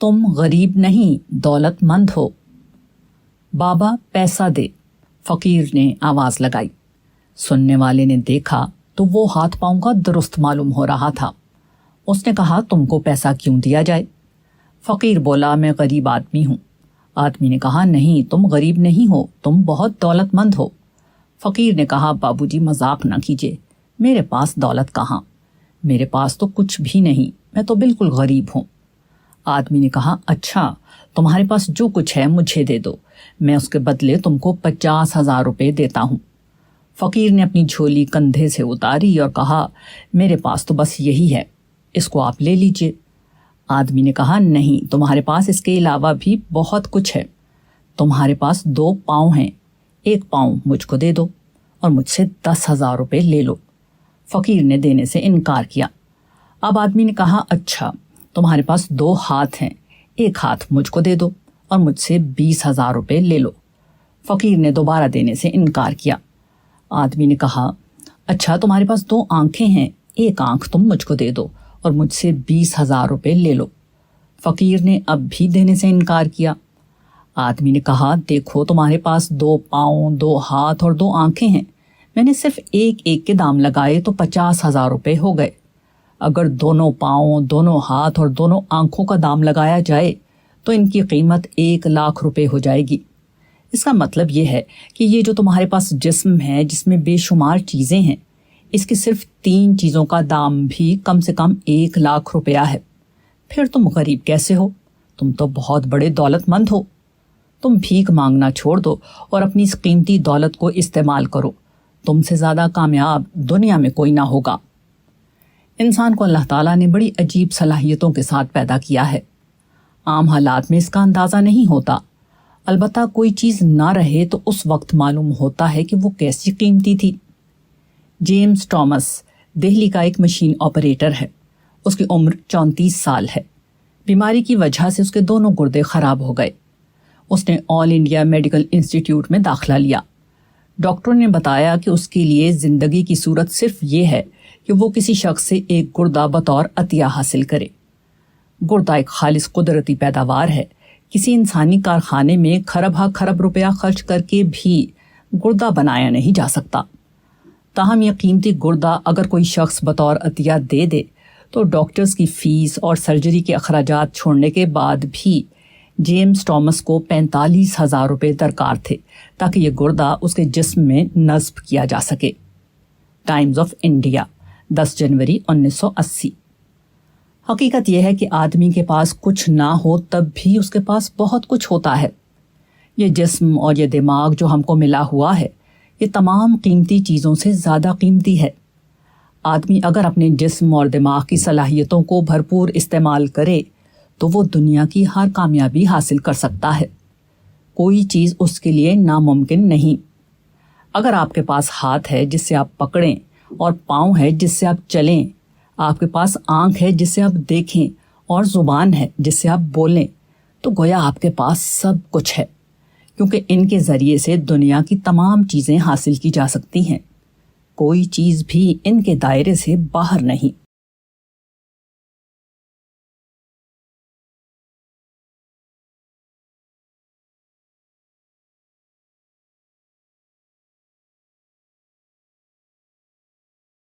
تم غریب نہیں دولت مند ہو۔ بابا پیسہ دے، فقیر نے آواز لگائی۔ سننے والے نے دیکھا تو وہ ہاتھ پاؤں کا درست معلوم ہو رہا تھا۔ اس نے کہا تم کو پیسہ کیوں دیا جائے؟ فقیر بولا میں غریب آدمی ہوں۔ آدمی نے کہا نہیں تم غریب نہیں ہو، تم بہت دولت مند ہو۔ فقیر نے کہا بابو جی مذاق نہ کیجیے، میرے پاس دولت کہاں، میرے پاس تو کچھ بھی نہیں، میں تو بالکل غریب ہوں۔ آدمی نے کہا اچھا تمہارے پاس جو کچھ ہے مجھے دے دو، میں اس کے بدلے تم کو 50,000 روپے دیتا ہوں۔ فقیر نے اپنی جھولی کندھے سے اتاری اور کہا میرے پاس تو بس یہی ہے، اس کو آپ لے لیجئے۔ آدمی نے کہا نہیں تمہارے پاس اس کے علاوہ بھی بہت کچھ ہے، تمہارے پاس 2 پاؤں ہیں، 1 پاؤں مجھ کو دے دو اور مجھ سے 10,000 روپے لے لو۔ فقیر نے دینے سے انکار کیا۔ اب آدمی نے کہا اچھا تمہارے پاس 2 ہاتھ ہیں، 1 ہاتھ مجھ کو دے دو اور مجھ سے 20,000 روپے لے لو۔ فقیر نے دوبارہ دینے سے انکار کیا۔ آدمی نے کہا اچھا تمہارے پاس 2 آنکھیں ہیں، 1 آنکھ تم مجھ کو دے دو اور مجھ سے 20,000 روپے لے لو۔ فقیر نے اب بھی دینے سے انکار کیا۔ آدمی نے کہا دیکھو تمہارے پاس 2 پاؤں، 2 ہاتھ اور 2 آنکھیں ہیں، میں نے صرف ایک کے دام لگائے تو 50,000 روپے ہو گئے۔ اگر دونوں پاؤں، دونوں ہاتھ اور دونوں آنکھوں کا دام لگایا جائے تو ان کی قیمت 1,00,000 روپے ہو جائے گی۔ اس کا مطلب یہ ہے کہ یہ جو تمہارے پاس جسم ہے جس میں بے شمار چیزیں ہیں، اس کی صرف 3 چیزوں کا دام بھی کم سے کم 1,00,000 روپیہ ہے۔ پھر تم غریب کیسے ہو؟ تم تو بہت بڑے دولت مند ہو۔ تم بھیک مانگنا چھوڑ دو اور اپنی اس قیمتی دولت کو استعمال کرو، تم سے زیادہ کامیاب دنیا میں کوئی نہ ہوگا۔ انسان کو اللہ تعالیٰ نے بڑی عجیب صلاحیتوں کے ساتھ پیدا کیا ہے۔ عام حالات میں اس کا اندازہ نہیں ہوتا، البتہ کوئی چیز نہ رہے تو اس وقت معلوم ہوتا ہے کہ وہ کیسی قیمتی تھی۔ جیمز ٹامس دہلی کا ایک مشین آپریٹر ہے، اس کی عمر 34 سال ہے۔ بیماری کی وجہ سے اس کے دونوں گردے خراب ہو گئے۔ اس نے آل انڈیا میڈیکل انسٹیٹیوٹ میں داخلہ لیا۔ ڈاکٹروں نے بتایا کہ اس کے لیے زندگی کی صورت صرف یہ ہے کہ وہ کسی شخص سے ایک گردہ بطور عطیہ حاصل کرے۔ گردہ ایک خالص قدرتی پیداوار ہے، کسی انسانی کارخانے میں کھرب روپیہ خرچ کر کے بھی گردہ بنایا نہیں جا سکتا۔ تاہم یہ قیمتی گردہ اگر کوئی شخص بطور عطیہ دے دے تو ڈاکٹرز کی فیس اور سرجری کے اخراجات چھوڑنے کے بعد بھی جیمز ٹامس کو 45,000 روپے درکار تھے تاکہ یہ گردہ اس کے جسم میں نصب کیا جا سکے۔ ٹائمز آف انڈیا 10 جنوری 1980۔ حقیقت یہ ہے کہ آدمی کے پاس کچھ نہ ہو تب بھی اس کے پاس بہت کچھ ہوتا ہے۔ یہ جسم اور یہ دماغ جو ہم کو ملا ہوا ہے، یہ تمام قیمتی چیزوں سے زیادہ قیمتی ہے۔ آدمی اگر اپنے جسم اور دماغ کی صلاحیتوں کو بھرپور استعمال کرے تو وہ دنیا کی ہر کامیابی حاصل کر سکتا ہے۔ کوئی چیز اس کے لیے ناممکن نہیں۔ اگر آپ کے پاس ہاتھ ہے جس سے آپ پکڑیں اور پاؤں ہے جس سے آپ چلیں، آپ کے پاس آنکھ ہے جس سے آپ دیکھیں اور زبان ہے جس سے آپ بولیں، تو گویا آپ کے پاس سب کچھ ہے، کیونکہ ان کے ذریعے سے دنیا کی تمام چیزیں حاصل کی جا سکتی ہیں۔ کوئی چیز بھی ان کے دائرے سے باہر نہیں۔